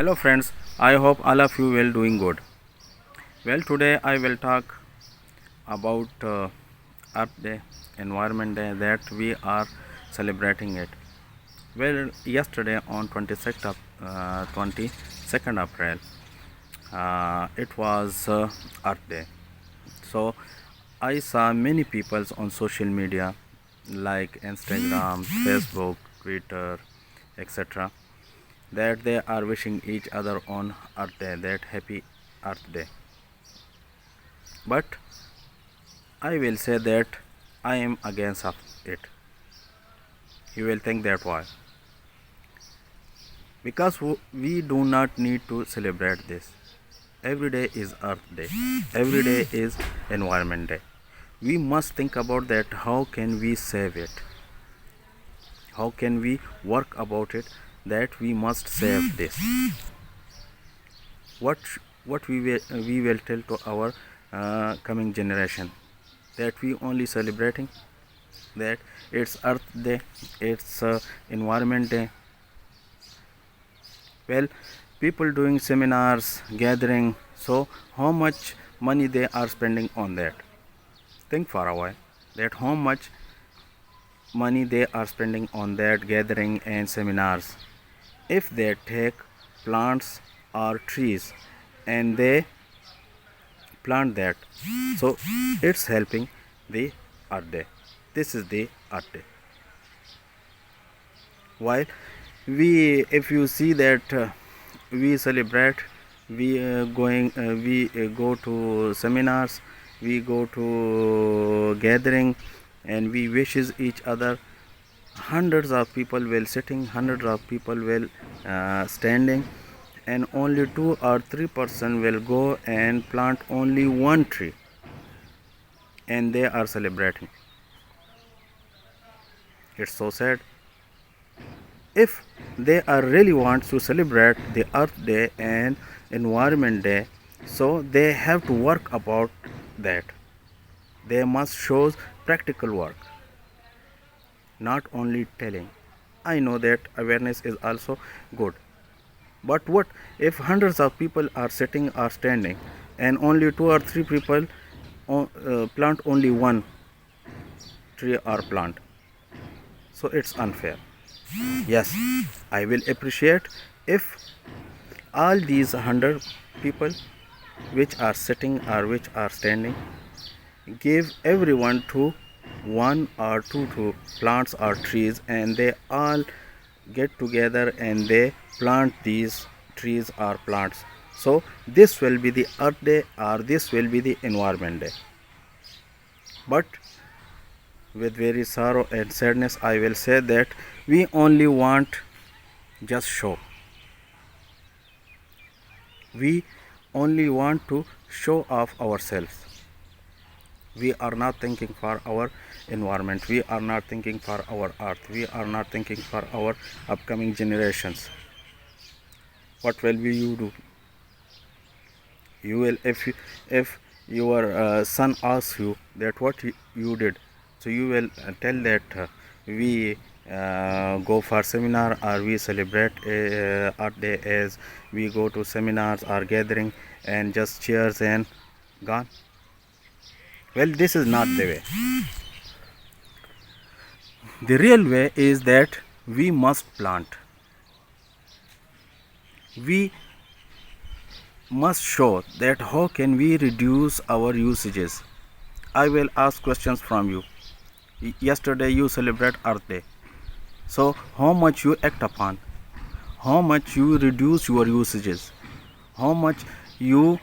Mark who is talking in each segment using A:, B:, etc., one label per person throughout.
A: Hello friends, I hope all of you will doing good. Well, today I will talk about Earth Day, Environment Day that we are celebrating it. Well, yesterday on 22nd April, it was Earth Day. So I saw many people on social media like Instagram, Facebook, Twitter, etc. that they are wishing each other on Earth Day, that happy Earth Day. But I will say that I am against of it. You will think that why? Because we do not need to celebrate this. Every day is Earth Day. Every day is Environment Day. We must think about that. How can we save it? How can we work about it? That we must save this. What we will tell to our coming generation? That we only celebrating that it's Earth Day, it's Environment Day. Well, people doing seminars, gathering, so how much money they are spending on that? Think for a while that how much money they are spending on that gathering and seminars. If they take plants or trees and they plant that, so it's helping the Earth Day. This is the Earth Day. While if you see that we celebrate, we go to seminars, we go to gathering, and we wishes each other. Hundreds of people will sitting, hundreds of people will standing, and only 2 or 3% will go and plant only one tree, and they are celebrating. It's so sad. If they are really want to celebrate the Earth Day and Environment Day, so they have to work about that. They must show practical work, not only telling. I know that awareness is also good, but what if hundreds of people are sitting or standing and only 2 or 3 people plant only one tree or plant? So it's unfair. Yes, I will appreciate if all these 100 people which are sitting or which are standing give everyone to one or two plants or trees, and they all get together and they plant these trees or plants. So this will be the Earth Day or this will be the Environment Day. But with very sorrow and sadness I will say that we only want just show. We only want to show off ourselves. We are not thinking for our environment. We are not thinking for our earth. We are not thinking for our upcoming generations. What will you do? You will, if your son asks you that what you did, so you will tell that we go for seminar or we celebrate Earth Day as we go to seminars or gathering and just cheers and gone. Well, this is not the way. The real way is that we must plant. We must show that how can we reduce our usages. I will ask questions from you. Yesterday you celebrate Earth Day. So how much you act upon? How much you reduce your usages? How much you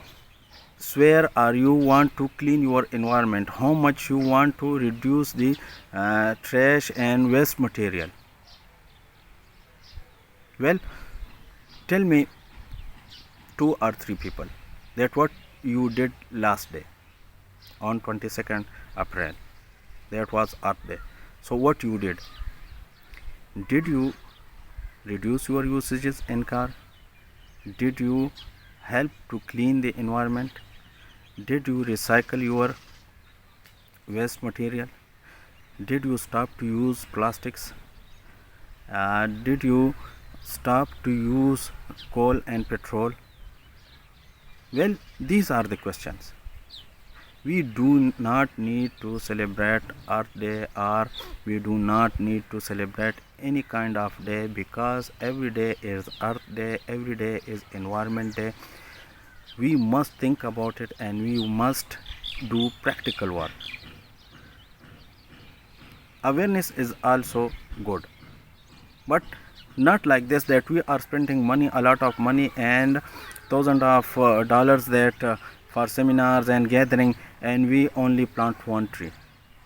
A: swear or you want to clean your environment? How much you want to reduce the trash and waste material? Well, tell me 2 or 3 people that what you did last day on 22nd April. That was Earth Day. So what you did? Did you reduce your usages in car? Did you help to clean the environment? Did you recycle your waste material? Did you stop to use plastics? Did you stop to use coal and petrol? Well, these are the questions. We do not need to celebrate Earth Day, or we do not need to celebrate any kind of day, because every day is Earth Day, every day is Environment Day. We must think about it and we must do practical work. Awareness is also good, but not like this, that we are spending money, a lot of money and thousands of dollars that for seminars and gathering, and we only plant one tree.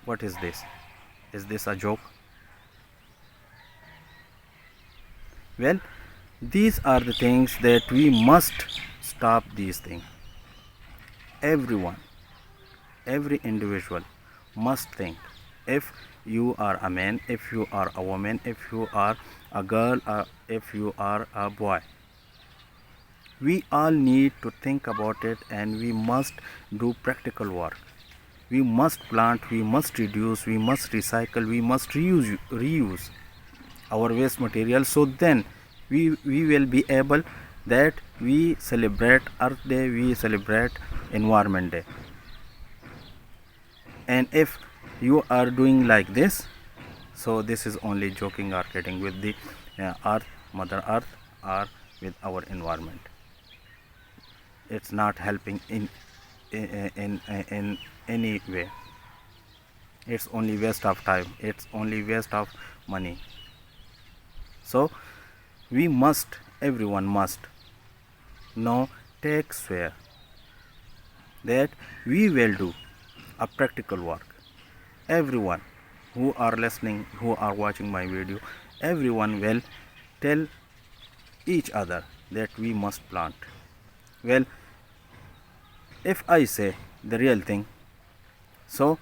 A: What is this? Is this a joke? Well, these are the things that we must stop. These things, everyone, every individual must think. If you are a man, if you are a woman, if you are a girl, if you are a boy, we all need to think about it and we must do practical work. We must plant, we must reduce, we must recycle, we must reuse our waste material, so then we will be able that we celebrate Earth Day, we celebrate Environment Day. And if you are doing like this, so this is only joking or kidding with the earth, Mother Earth, or with our environment. It's not helping in any way. It's only waste of time, it's only waste of money. So we must, everyone must now take swear that we will do a practical work. Everyone who are listening, who are watching my video, everyone will tell each other that we must plant. Well, if I say the real thing, so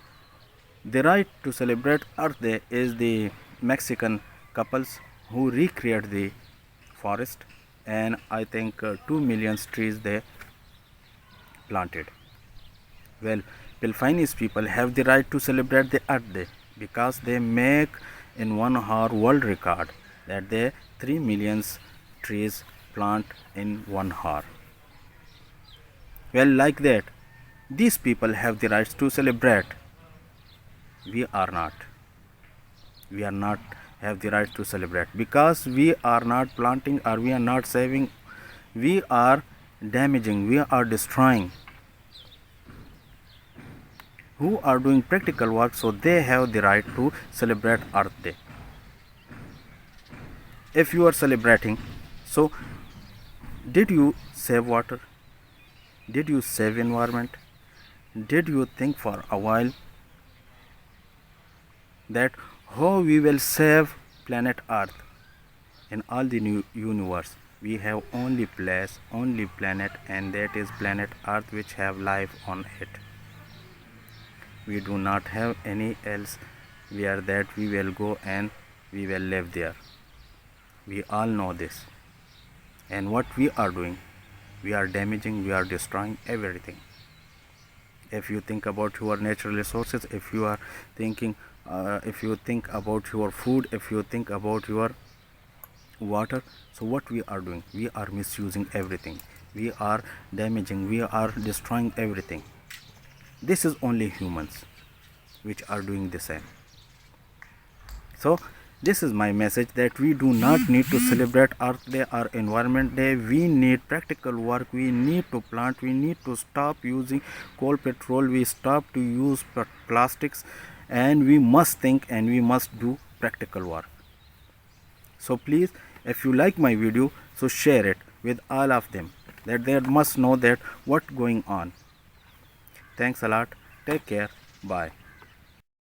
A: the right to celebrate Earth Day is the Mexican couples who recreate the forest, and I think 2 million trees they planted. Well, Philippines people have the right to celebrate the Earth Day because they make in 1 hour world record that they 3 million trees plant in 1 hour. Well, like that, these people have the rights to celebrate. We are not. We are not have the right to celebrate because we are not planting or we are not saving. We are damaging, we are destroying. Who are doing practical work, so they have the right to celebrate Earth Day. If you are celebrating, so did you save water? Did you save environment? Did you think for a while that how we will save planet Earth? In all the new universe, we have only place, only planet, and that is planet Earth, which have life on it. We do not have any else where that we will go and we will live there. We all know this. And what we are doing, we are damaging, we are destroying everything. If you think about your natural resources, if you are thinking, if you think about your food, if you think about your water, so what we are doing, we are misusing everything, we are damaging, we are destroying everything. This is only humans which are doing the same. So this is my message, that we do not need to celebrate Earth Day or Environment Day. We need practical work, we need to plant, we need to stop using coal, petrol, we stop to use plastics, and we must think and we must do practical work. So please, if you like my video, so share it with all of them, that they must know that what's going on. Thanks a lot. Take care. Bye.